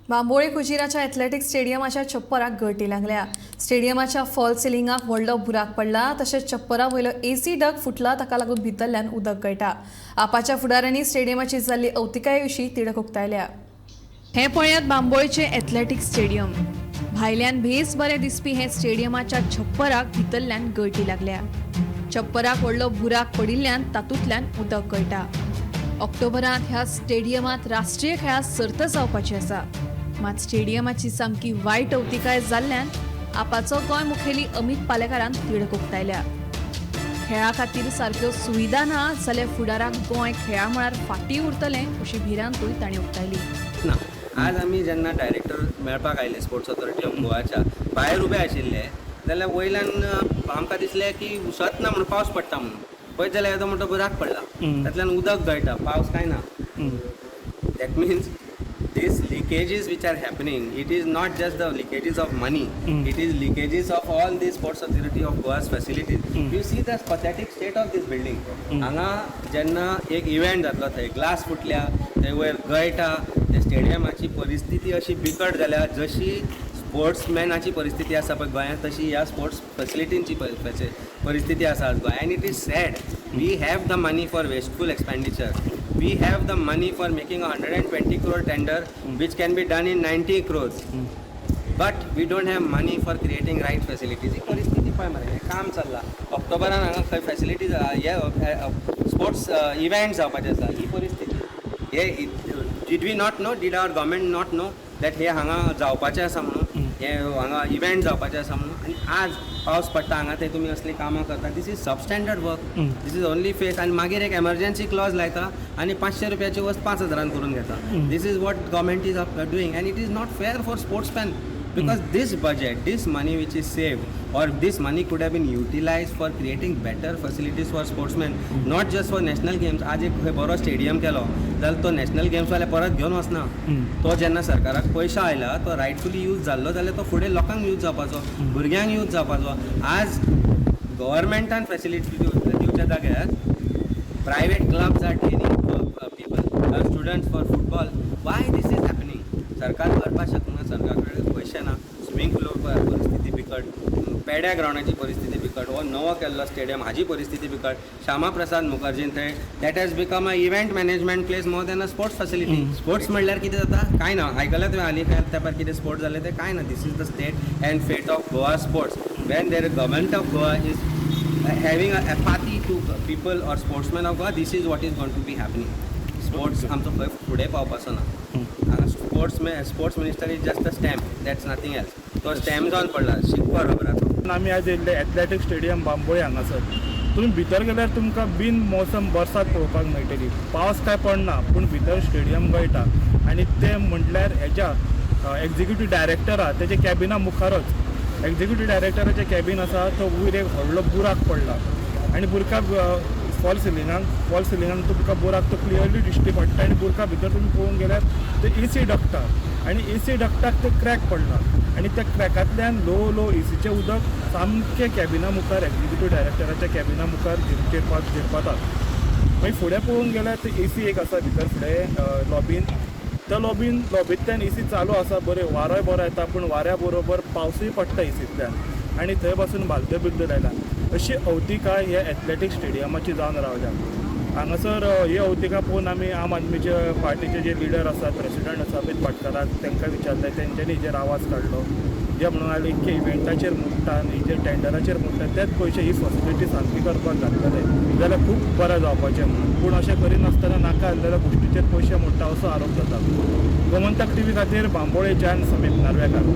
Bambolim कुजिराच्या athletics स्टेडियमाच्या छप्पराक गळटी लागल्या। स्टेडियमाच्या fall सिलिंगाक व्हडलो बुराक पडला, तशेंच छप्परा वयलो एसी डग फुटला, ताका लागून भितरल्यान उदक गळटा। आपाच्या फुडाऱ्यांनी स्टेडियमाची जाल्ली अवतिकाये विशीं तिडक उक्तायल्या। हे पळयात बांबोळीचे एथलेटिक्स स्टेडियम। भायल्यान भेस बरें दिसपी हे स्टेडियमाच्या छप्पराक भितरल्यान गळटी लागल्या। छप्पराक व्हडलो बुराक पडिल्ल्यान तातूंतल्यान उदक गळटा। ऑक्टोबरांत ह्या स्टेडियमांत राष्ट्रीय खेळां सर्त जावपाची आसा, मात स्टेडियमाची सामकी वायट अवतिकाय जाल्ल्यान आपाचो गोंय मुखेली अमित पालेकारान तिडक उक्तायल्या। खेळा खातीर सारक्यो सुविधा ना जाल्यार फुडाराक गोंय खेळा मळार फाटीं उरतलें अशी भिरांतूय तांणी उक्तायली। ना आज आमी जेन्ना डायरेक्टर मेळपाक आयले स्पोर्ट्स ऑथॉरिटी ऑफ गोवाच्या भायर उबे आशिल्ले जाल्यार वयल्यान आमकां दिसलें की उसत ना म्हणून पावस पडटा म्हणून पळयत जाल्यार येदो म्हणटो बुराक पडला, तातूंतल्यान उदक गळटा, पावस काय ना। That means these leakages which are happening, it is not just the leakages of money, it is leakages of all the sports authority of Goa's facilities. You see the pathetic state of this building. हांगा जेन्ना एक event जातलो थंय glass फुटल्या, थंय वयर गळटा, त्या स्टेडियमाची परिस्थिती अशी बिकट जाल्या जशी स्पोर्ट्समॅनाची परिस्थिती आसा पळय गोंयांत तशी ह्या स्पोर्ट्स फॅसिलिटींची परिस्थिती आसा आज गोंयांत। And it is sad we have the money for wasteful expenditure. We have the money for making a 120 crore tender which can be done in 90 crores. But we don't have money for creating right facilities. ही परिस्थिती पळय मरे, काम चल्ला। ऑक्टोबरान हांगा खंय facilities हे sports event जावपाचे आसा, ही परिस्थिती हे did we not know, did our government not know that हे हांगा जावपाचें आसा म्हणून, हे हांगा इव्हेंट जावपाचें आसा म्हणून, आनी आज पावस पडटा हांगा थंय तुमी असली कामां करता। This is substandard work, this is only face, आनी मागीर एक एमर्जन्सी क्लॉज लायता आनी 500 रुपयाची वस्त 5000 करून घेता। This is what government is doing and it is not fair for sportsman. Because this budget, this money which is saved, or this money could have been utilized for creating better facilities for sportsmen, not just for national games. आज एक बरो stadium केलो जाल्यार तो national games वाले परत घेवन वचना। तो जेन्ना सरकाराक पयशे आयला, तो रायटफुली यूज जाल्लो जाल्यार तो फुडें लोकांक यूज जावपाचो, भुरग्यांक यूज जावपाचो। आज गव्हर्मेंटान फॅसिलिटी दिवच्या जाग्यार private clubs are training people, students for football. Why this is happening? सरकार करपाक शकना, सरकार कडेन पयशे ना, स्विमींग पूल परिस्थिती बिकट, पेड्या ग्रावंडाची परिस्थिती बिकट, हो नवो केल्लो स्टेडियम हाजी परिस्थिती बिकट. श्यामा प्रसाद मुखर्जीन थंय that has become a event management place more than a sports facility. Sports म्हणल्यार कितें जाता? काय ना. आयकलां तुवें हालीं तेंपार कितें स्पोर्ट्स जाले ते? काय ना. This is the state and fate of Goa sports. When there government of Goa is having a apathy to people or sportsmen of Goa, this is what is going to be happening. Sports आमचो खंय फुडें पावपाचो ना. Sports minister is just a stamp, that's nothing else. तो stamp जावन पडला, शिकवा रबराचो. आमी आज येयल्ले एथलेटीक स्टेडियम बांबोळी हांगासर. तुमी भितर गेल्यार तुमकां बिन मोसम बरसात पळोवपाक मेळटली. पावस काय पडना, पूण भितर स्टेडियम गळटा. आनी ते म्हटल्यार हेज्या एक्झिक्युटीव डायरेक्टर आहा तेजे कॅबिना मुखारच एक्झिक्युटीव डायरेक्टराचें कॅबीन आसा, तो वयर एक व्हडलो बुराक पडला आनी बुरकाक फॉल सिलिंगान तुमकां बुराक तो क्लियरली दिश्टी पडटा. आनी बुरका भितर तुमी पळोवंक गेल्यार ते एसी डक्ट आहा आनी एसी डक्टाक ते क्रॅक पडला आनी त्या क्रॅकांतल्यान लो एसीचें उदक सामकें कॅबिना मुखार एक्झिक्युटीव डायरेक्टराच्या कॅबिना मुखार झिरपाता. मागीर फुडें पळोवंक गेल्यार ते एसी एक आसा भितर फुडें लॉबीन. त्या लॉबींतल्यान एसी चालू आसा, बरें वारोय बरो येता, पूण वाऱ्या बरोबर पावसूय पडटा एसींतल्यान आनी थंय पासून बालद्यो बिलद्यो लायला. अशी अवतिकाय ह्या एथलेटीक स्टेडियमाची जावन रावल्या. हांगासर ही अवतिका पळोवन आमी आम आदमीचे पार्टीचे जे लिडर आसा, प्रेसिडंट आसा अमित पाटकराक, तांकां विचारलें. तेंच्यांनी हेजेर आवाज काडलो. जे म्हणून आयले इतके इव्हेंटाचेर मोडटा आनी हेजेर टेंडराचेर मोडटा, तेच पयशे ही फॅसिलिटी सारकी करपाक घातलेले जाल्यार खूब बरें जावपाचें म्हणून. पूण अशें करिनासतना नाका आसलेल्या गोश्टीचेर पयशे मोडटा असो आरोप जाता. गोमंतक टीव्ही खातीर बांबोळेच्यान समीप नार्वेकार.